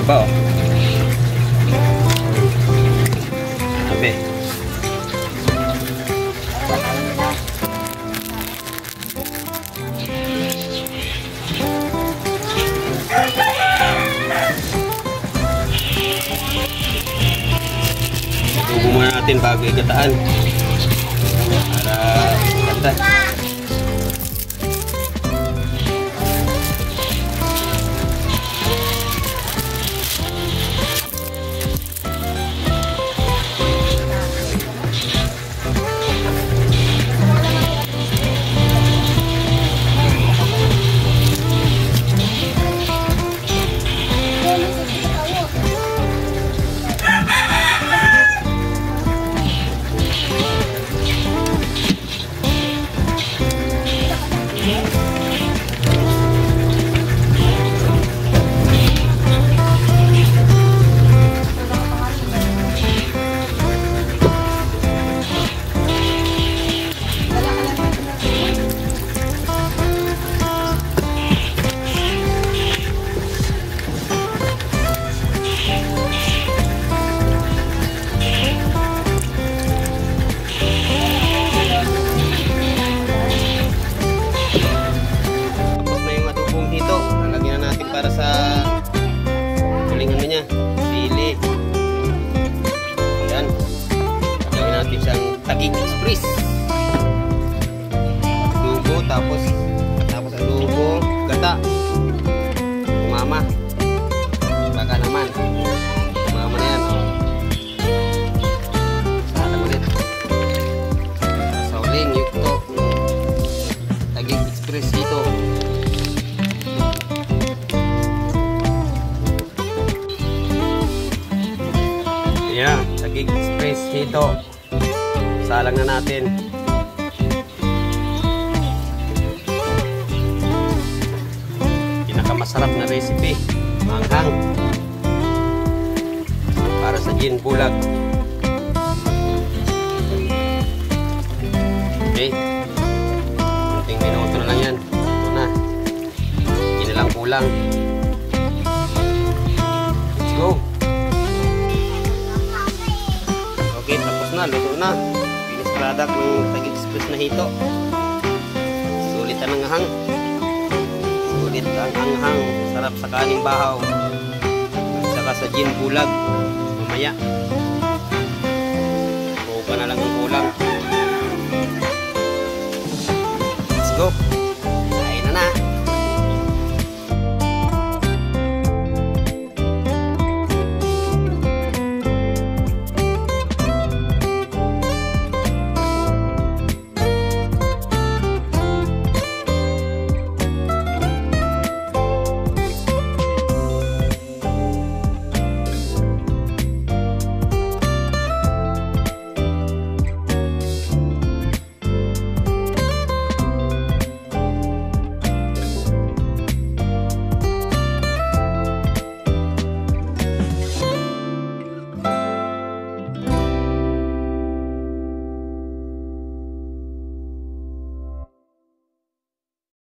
ba oh. Sabi. Tubo muna natin bago igataan. Para ganda. Para sa huling ano niya, sili. Ayan. Gawin natin siyang Taguig Express. Dugo, tapos ang dugo, gata. Umama. Baka naman. Umama na yan. Salang ulit. Sa huling, yukto. Taguig Express dito. Ayan, Taguig Express dito. Salang na natin. Pinakamasarap na recipe, manghang. Para sa gin bulag. Okay. Kunting minuto na lang yan. Ito na. Hindi na lang kulang. Let's go. Okay, tapos na, luto na. Finish product ng Taguig Express na hito. Sulit ang anghang. Sulit ang anghang. Sarap sa kaning bahaw. At saka sa gin bulag. Mamaya. Buka na lang ang kulang. Let's go.